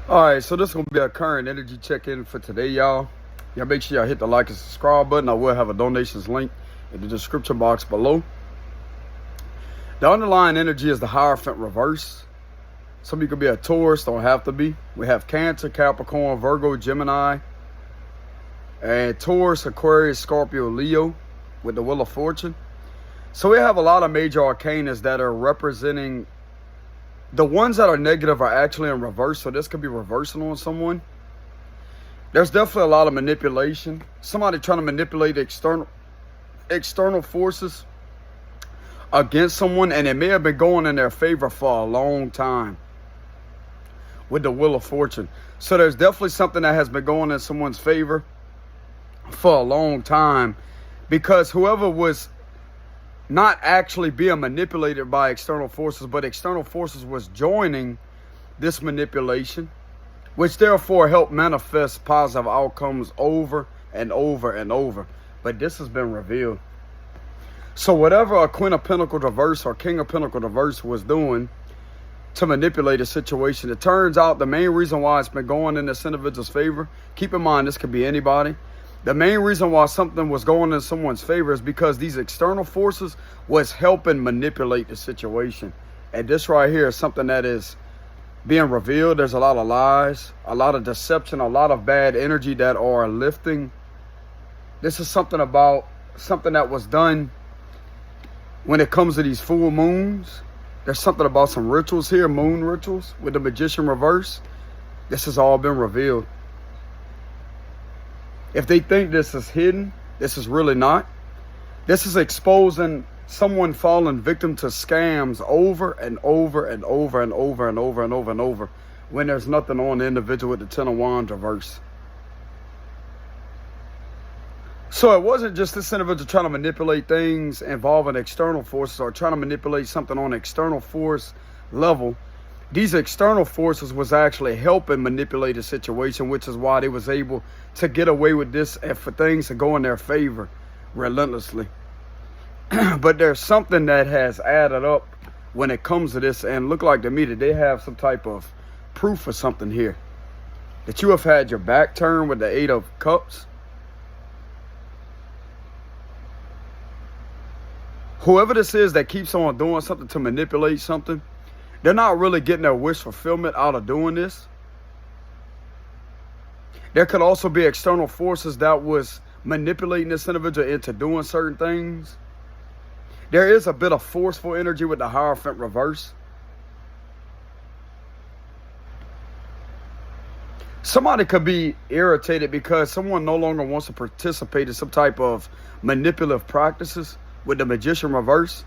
All right, so this is gonna be a current energy check-in for today, y'all. Y'all make sure y'all hit the like and subscribe button. I will have a donations link in the description box below. The underlying energy is the Hierophant reverse. Some of you could be a Taurus, don't have to be. We have Cancer, Capricorn, Virgo, Gemini, and Taurus, Aquarius, Scorpio, Leo with the Wheel of Fortune. So we have a lot of major arcanas that are representing. The ones that are negative are actually in reverse, so this could be reversing on someone. There's definitely a lot of manipulation. Somebody trying to manipulate external forces against someone, and it may have been going in their favor for a long time with the Wheel of Fortune. So there's definitely something that has been going in someone's favor for a long time, because whoever was not actually being manipulated by external forces, but external forces was joining this manipulation, which therefore helped manifest positive outcomes over and over and over. But this has been revealed. So whatever a Queen of Pentacles reverse or King of Pentacles reverse was doing to manipulate a situation, it turns out the main reason why it's been going in this individual's favor, keep in mind this could be anybody, the main reason why something was going in someone's favor is because these external forces was helping manipulate the situation. And this right here is something that is being revealed. There's a lot of lies, a lot of deception, a lot of bad energy that are lifting. This is something about something that was done when it comes to these full moons. There's something about some rituals here, moon rituals with the Magician reverse. This has all been revealed. If they think this is hidden, this is really not. This is exposing someone falling victim to scams over and over and over and over and over and over and over when there's nothing on the individual with the Ten of Wands reverse. So it wasn't just this individual trying to manipulate things involving external forces or trying to manipulate something on an external force level. These external forces was actually helping manipulate the situation, which is why they was able to get away with this and for things to go in their favor relentlessly. But there's something that has added up when it comes to this, and look like to me that they have some type of proof or something here. That you have had your back turned with the Eight of Cups. Whoever this is that keeps on doing something to manipulate something, they're not really getting their wish fulfillment out of doing this. There could also be external forces that was manipulating this individual into doing certain things. There is a bit of forceful energy with the Hierophant reverse. Somebody could be irritated because someone no longer wants to participate in some type of manipulative practices with the Magician reverse.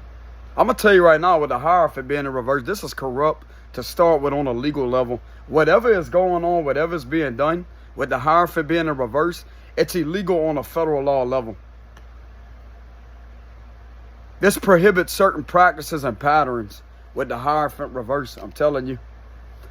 I'm going to tell you right now, with the Hierophant being in reverse, this is corrupt to start with on a legal level. Whatever is going on, whatever is being done, with the Hierophant being in reverse, it's illegal on a federal law level. This prohibits certain practices and patterns with the Hierophant reverse, I'm telling you.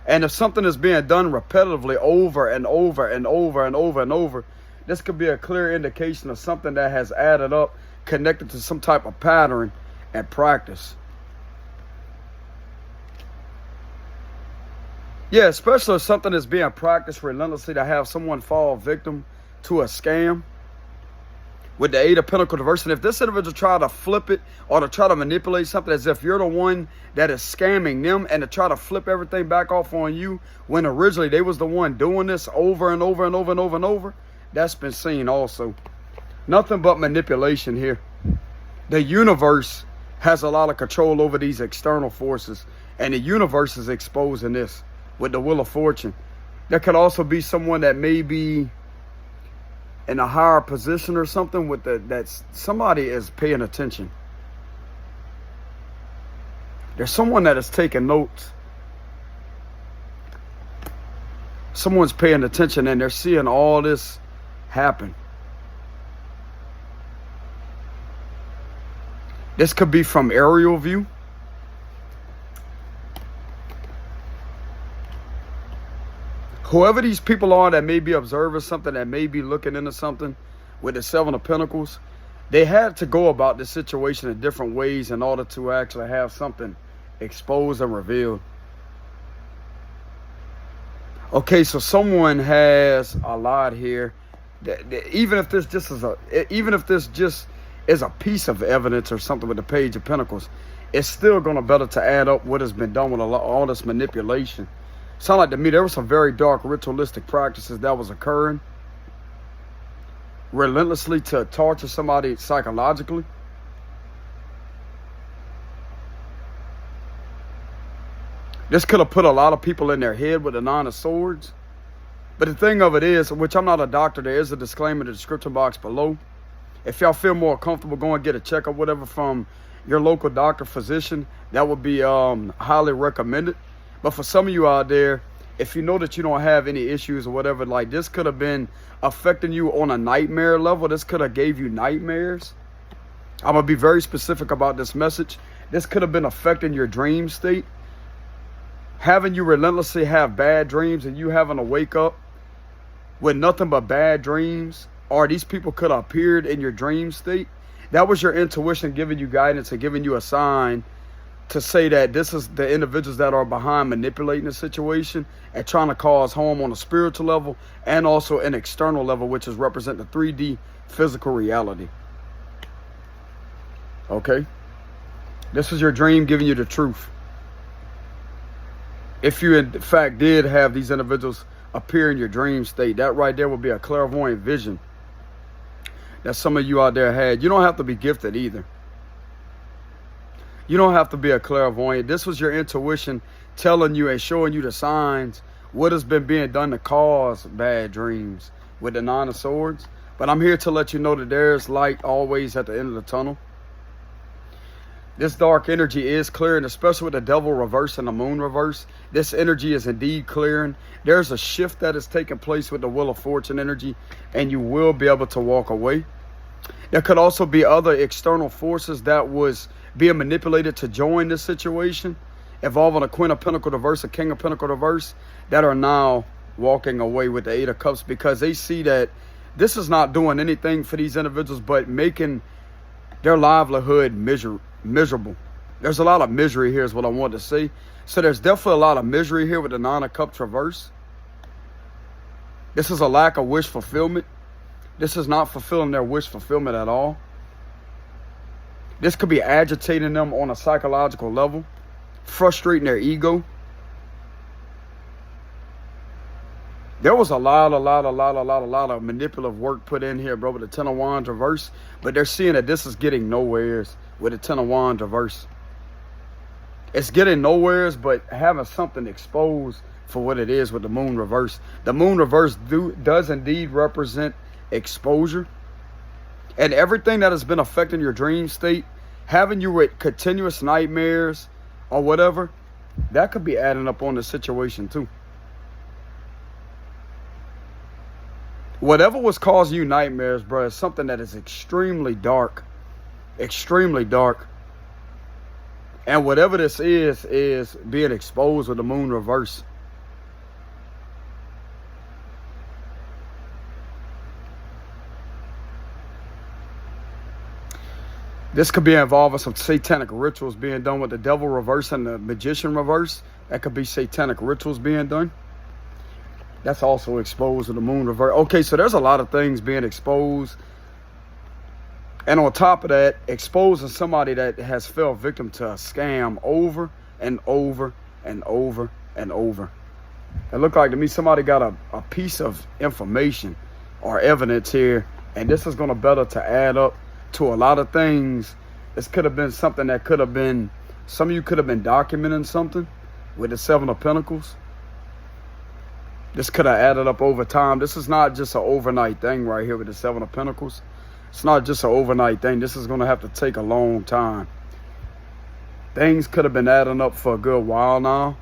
And if something is being done repetitively over and over and over and over and over, this could be a clear indication of something that has added up, connected to some type of pattern and practice. Yeah, especially if something is being practiced relentlessly to have someone fall victim to a scam with the Eight of Pentacles reverse. And if this individual try to flip it or to try to manipulate something as if you're the one that is scamming them, and to try to flip everything back off on you when originally they was the one doing this over and over and over and over and over, that's been seen also. Nothing but manipulation here. The universe has a lot of control over these external forces, and the universe is exposing this with the Wheel of Fortune. There could also be someone that may be in a higher position or something with that somebody is paying attention. There's someone that is taking notes. Someone's paying attention and they're seeing all this happen. This could be from aerial view. Whoever these people are that may be observing something, that may be looking into something with the Seven of Pentacles, they had to go about this situation in different ways in order to actually have something exposed and revealed. Okay, so someone has a lot here. Even if this just is a piece of evidence or something with the Page of Pentacles, it's still gonna better to add up what has been done with all this manipulation. Sound like to me there were some very dark ritualistic practices that was occurring relentlessly to torture somebody psychologically. This could have put a lot of people in their head with the Nine of Swords. But the thing of it is, which I'm not a doctor, there is a disclaimer in the description box below. If y'all feel more comfortable, go and get a checkup, whatever, from your local doctor, physician, that would be highly recommended. But for some of you out there, if you know that you don't have any issues or whatever, like this could have been affecting you on a nightmare level. This could have gave you nightmares. I'm going to be very specific about this message. This could have been affecting your dream state. Having you relentlessly have bad dreams and you having to wake up with nothing but bad dreams, or these people could have appeared in your dream state. That was your intuition giving you guidance and giving you a sign to say that this is the individuals that are behind manipulating the situation and trying to cause harm on a spiritual level and also an external level, which is represent the 3D physical reality. Okay? This is your dream giving you the truth. If you in fact did have these individuals appear in your dream state, that right there would be a clairvoyant vision that some of you out there had. You don't have to be gifted either. You don't have to be a clairvoyant. This was your intuition telling you and showing you the signs, what has been being done to cause bad dreams with the Nine of Swords. But I'm here to let you know that there's light always at the end of the tunnel. This dark energy is clearing, especially with the Devil reverse and the Moon reverse. This energy is indeed clearing. There's a shift that is taking place with the Wheel of Fortune energy, and you will be able to walk away. There could also be other external forces that was being manipulated to join this situation, involving a Queen of Pentacles reverse, a King of Pentacles reverse, that are now walking away with the Eight of Cups because they see that this is not doing anything for these individuals but making their livelihood miserable. There's a lot of misery here is what I want to say. So there's definitely a lot of misery here with the Nine of Cups reverse. This is a lack of wish fulfillment. This is not fulfilling their wish fulfillment at all. This could be agitating them on a psychological level, frustrating their ego. There was a lot of manipulative work put in here, bro, with the Ten of Wands reverse. But they're seeing that this is getting nowheres with the Ten of Wands reverse. It's getting nowheres, but having something exposed for what it is with the Moon reverse. The Moon reverse does indeed represent exposure. And everything that has been affecting your dream state, having you with continuous nightmares or whatever, that could be adding up on the situation too. Whatever was causing you nightmares, bro, is something that is extremely dark. Extremely dark. And whatever this is being exposed with the Moon reverse. This could be involving some satanic rituals being done with the Devil reverse and the Magician reverse. That could be satanic rituals being done. That's also exposed with the Moon reverse. Okay, so there's a lot of things being exposed. And on top of that, exposing somebody that has fell victim to a scam over and over and over and over. It looked like to me somebody got a piece of information or evidence here. And this is going to better to add up to a lot of things. This could have been something that could have been, some of you could have been documenting something with the Seven of Pentacles. This could have added up over time. This is not just an overnight thing right here with the Seven of Pentacles. It's not just an overnight thing. This is going to have to take a long time. Things could have been adding up for a good while now.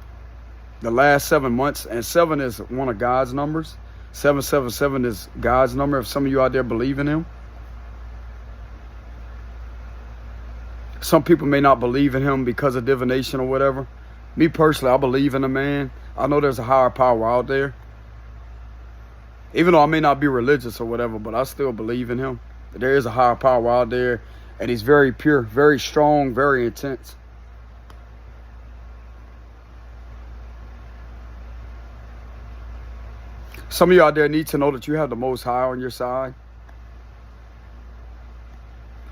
The last 7 months. And 7 is one of God's numbers. 777 is God's number. If some of you out there believe in him. Some people may not believe in him because of divination or whatever. Me personally, I believe in a man. I know there's a higher power out there. Even though I may not be religious or whatever, but I still believe in him. There is a higher power out there. And he's very pure, very strong, very intense. Some of you out there need to know that you have the Most High on your side.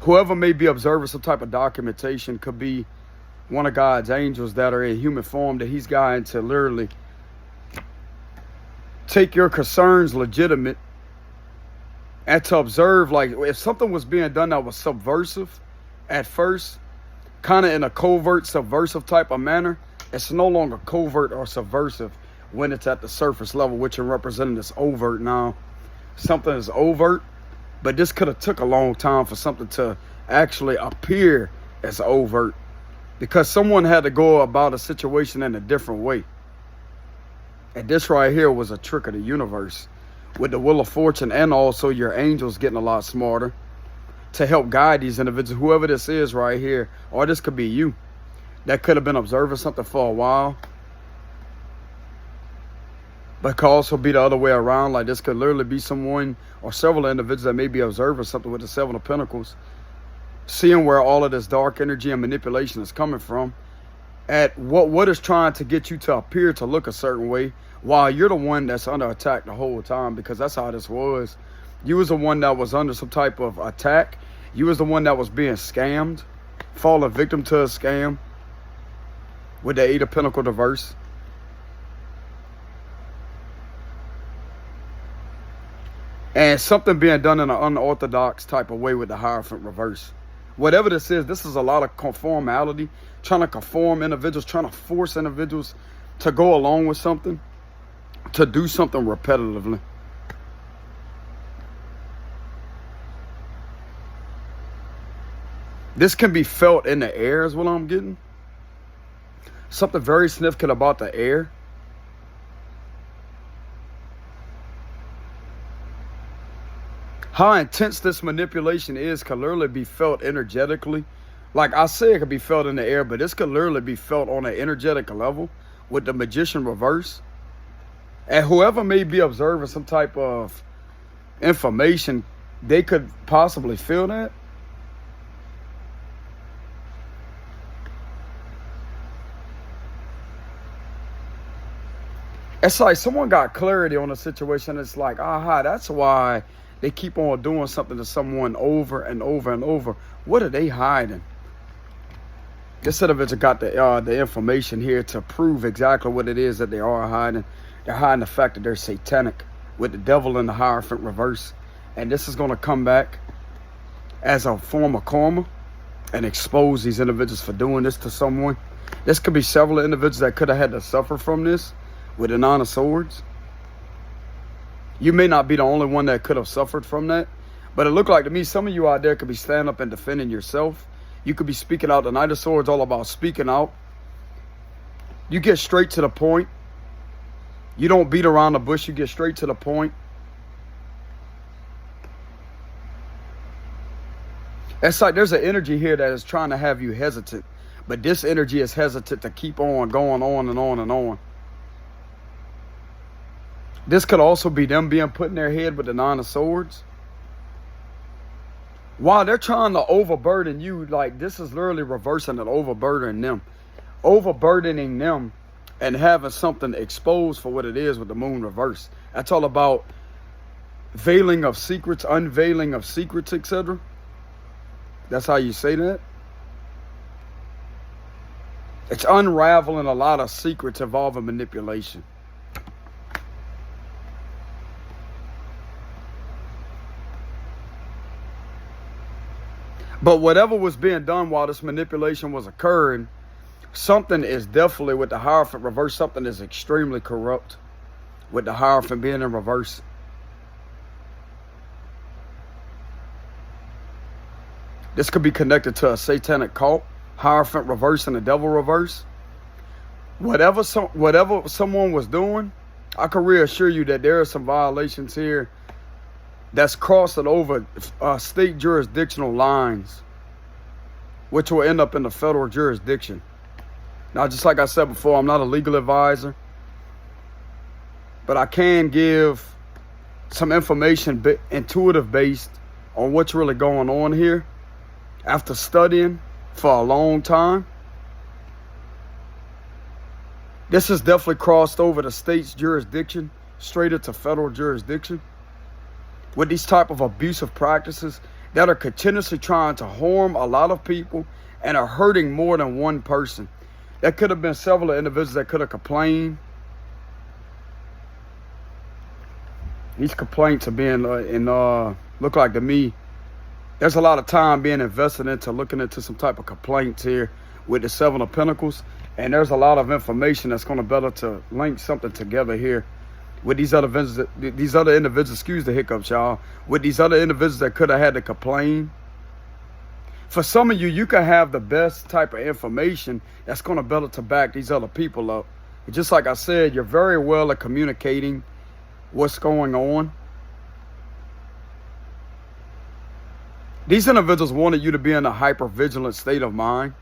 Whoever may be observing some type of documentation could be one of God's angels that are in human form that he's guiding to literally take your concerns legitimate and to observe, like, if something was being done that was subversive at first, kind of in a covert, subversive type of manner, it's no longer covert or subversive when it's at the surface level, which you're representing as overt now. Something is overt, but this could have took a long time for something to actually appear as overt because someone had to go about a situation in a different way. And this right here was a trick of the universe with the Wheel of Fortune and also your angels getting a lot smarter to help guide these individuals, whoever this is right here, or this could be you that could have been observing something for a while. But could also be the other way around. Like this could literally be someone or several individuals that may be observing something with the Seven of Pentacles, seeing where all of this dark energy and manipulation is coming from, at what is trying to get you to appear to look a certain way while you're the one that's under attack the whole time, because that's how this was. You was the one that was under some type of attack. You was the one that was being scammed, falling victim to a scam with the Eight of Pentacles reverse. And something being done in an unorthodox type of way with the Hierophant reverse. Whatever this is a lot of conformality, trying to conform individuals, trying to force individuals to go along with something, to do something repetitively. This can be felt in the air is what I'm getting. Something very significant about the air. How intense this manipulation is can literally be felt energetically. Like I said, it could be felt in the air, but this could literally be felt on an energetic level with the Magician reverse. And whoever may be observing some type of information, they could possibly feel that. It's like someone got clarity on a situation. It's like, aha, that's why they keep on doing something to someone over and over and over. What are they hiding? This individual got the information here to prove exactly what it is that they are hiding. They're hiding the fact that they're satanic with the devil in the Hierophant reverse. And this is going to come back as a form of karma and expose these individuals for doing this to someone. This could be several individuals that could have had to suffer from this with the Nine of Swords. You may not be the only one that could have suffered from that, but it looked like to me some of you out there could be standing up and defending yourself. You could be speaking out. The Knight of Swords all about speaking out. You get straight to the point. You don't beat around the bush. You get straight to the point. It's like there's an energy here that is trying to have you hesitant, but this energy is hesitant to keep on going on and on and on. This could also be them being put in their head with the Nine of Swords. While they're trying to overburden you, like this is literally reversing and overburdening them. Overburdening them and having something exposed for what it is with the Moon reverse. That's all about veiling of secrets, unveiling of secrets, etc. That's how you say that. It's unraveling a lot of secrets involving manipulation. But whatever was being done while this manipulation was occurring, something is definitely with the Hierophant reverse. Something is extremely corrupt with the Hierophant being in reverse. This could be connected to a satanic cult, Hierophant reverse and the devil reverse. Whatever someone was doing, I can reassure you that there are some violations here that's crossing over state jurisdictional lines, which will end up in the federal jurisdiction. Now, just like I said before, I'm not a legal advisor, but I can give some information intuitive based on what's really going on here after studying for a long time. This has definitely crossed over the state's jurisdiction straight into federal jurisdiction with these type of abusive practices that are continuously trying to harm a lot of people and are hurting more than one person. There could have been several individuals that could have complained. These complaints are being look like to me, there's a lot of time being invested into looking into some type of complaints here with the Seven of Pentacles. And there's a lot of information that's going to better to link something together here with these other individuals, excuse the hiccups, y'all, with these other individuals that could have had to complain. For some of you, you can have the best type of information that's going to better to back these other people up. Just like I said, you're very well at communicating what's going on. These individuals wanted you to be in a hyper-vigilant state of mind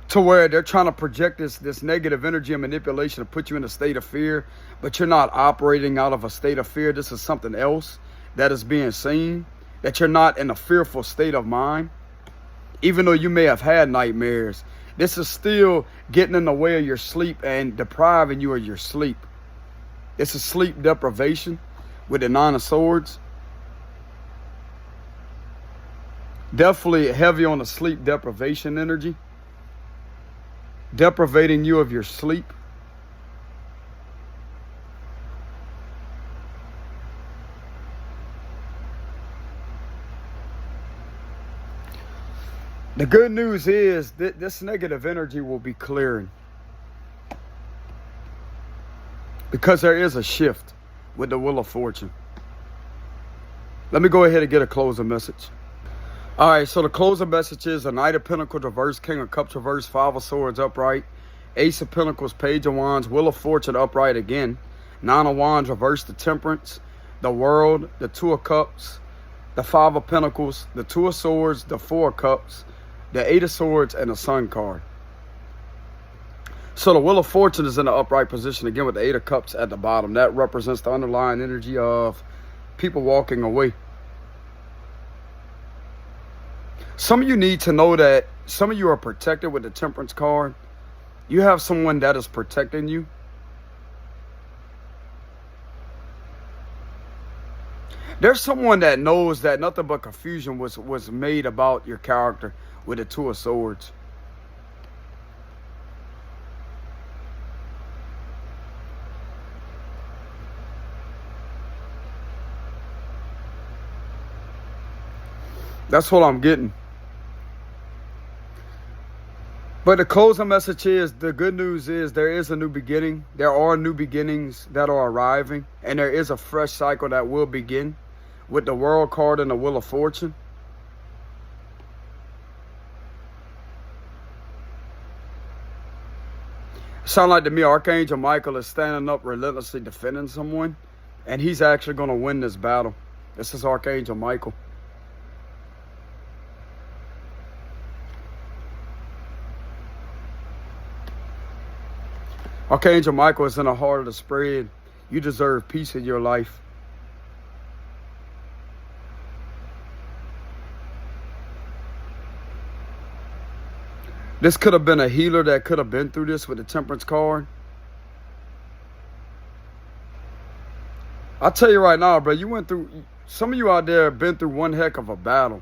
to where they're trying to project this negative energy and manipulation to put you in a state of fear, but you're not operating out of a state of fear. This is something else that is being seen, that you're not in a fearful state of mind. Even though you may have had nightmares, this is still getting in the way of your sleep and depriving you of your sleep. This is sleep deprivation with the Nine of Swords. Definitely heavy on the sleep deprivation energy. Deprivating you of your sleep. The good news is that this negative energy will be clearing, because there is a shift with the Wheel of Fortune. Let me go ahead and get a closing message. All right, so the closing message is a Knight of Pentacles reverse, King of Cups reverse, Five of Swords upright, Ace of Pentacles, Page of Wands, Wheel of Fortune upright again, Nine of Wands reverse, the Temperance, the World, the Two of Cups, the Five of Pentacles, the Two of Swords, the Four of Cups, the Eight of Swords, and the Sun card. So the Wheel of Fortune is in the upright position again with the Eight of Cups at the bottom. That represents the underlying energy of people walking away. Some of you need to know that some of you are protected with the Temperance card. You have someone that is protecting you. There's someone that knows that nothing but confusion was made about your character with the Two of Swords. That's what I'm getting. But the closing message is, the good news is there is a new beginning. There are new beginnings that are arriving. And there is a fresh cycle that will begin with the World card and the Wheel of Fortune. Sound like to me Archangel Michael is standing up relentlessly defending someone. And he's actually going to win this battle. This is Archangel Michael. Archangel Michael is in the heart of the spread. You deserve peace in your life. This could have been a healer that could have been through this with the Temperance card. I'll tell you right now, bro, you went through, some of you out there have been through one heck of a battle.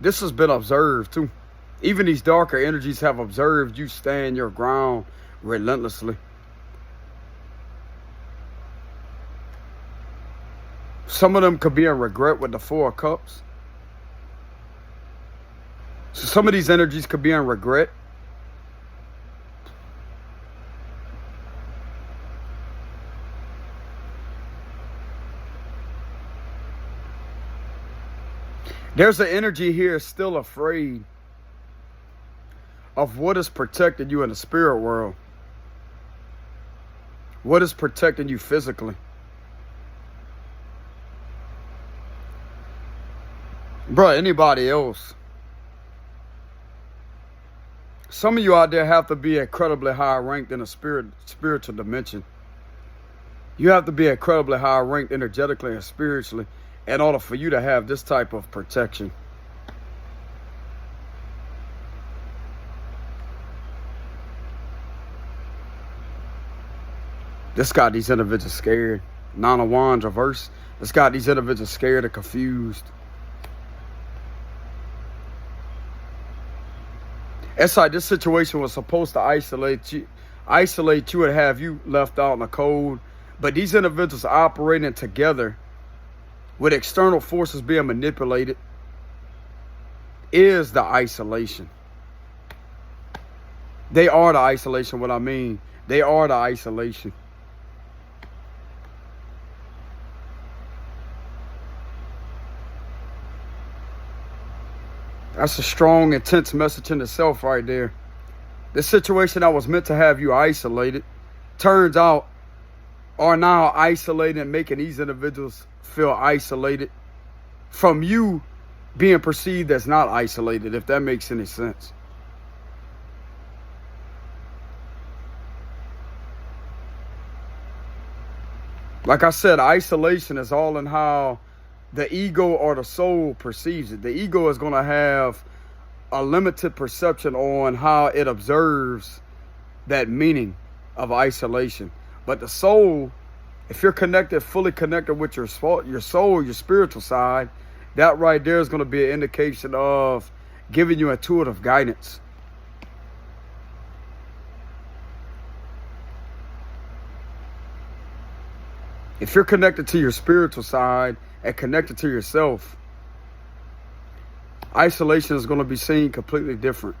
This has been observed too. Even these darker energies have observed you stand your ground relentlessly. Some of them could be in regret with the Four of Cups. So some of these energies could be in regret. There's an energy here still afraid of what is protecting you in the spirit world. What is protecting you physically? Bruh, anybody else? Some of you out there have to be incredibly high ranked in a spiritual dimension. You have to be incredibly high ranked energetically and spiritually in order for you to have this type of protection. This got these individuals scared. Nine of Wands reverse. This got these individuals scared and confused. It's like this situation was supposed to isolate you and have you left out in the cold. But these individuals are operating together with external forces being manipulated is the isolation. They are the isolation, what I mean. They are the isolation. That's a strong, intense message in itself right there. This situation that was meant to have you isolated, turns out, are now isolated and making these individuals feel isolated from you being perceived as not isolated, if that makes any sense. Like I said, isolation is all in how the ego or the soul perceives it. The ego is going to have a limited perception on how it observes that meaning of isolation. But the soul, if you're connected, fully connected with your soul, your spiritual side, that right there is going to be an indication of giving you intuitive guidance. If you're connected to your spiritual side and connected to yourself, isolation is going to be seen completely different.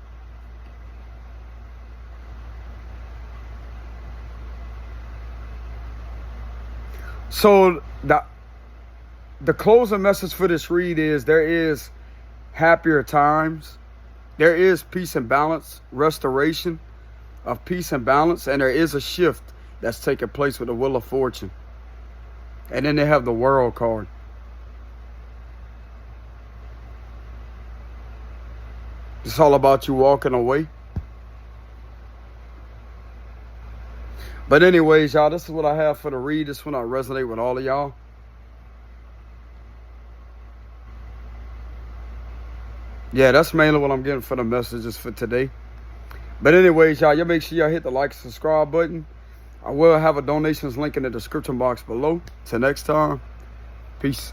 So the closing message for this read is there is happier times. There is peace and balance, restoration of peace and balance, and there is a shift that's taking place with the Wheel of Fortune. And then they have the World card. It's all about you walking away. But anyways, y'all, this is what I have for the read. This one I resonate with all of y'all. Yeah, that's mainly what I'm getting for the messages for today. But anyways, y'all make sure y'all hit the like and subscribe button. I will have a donations link in the description box below. Till next time, peace.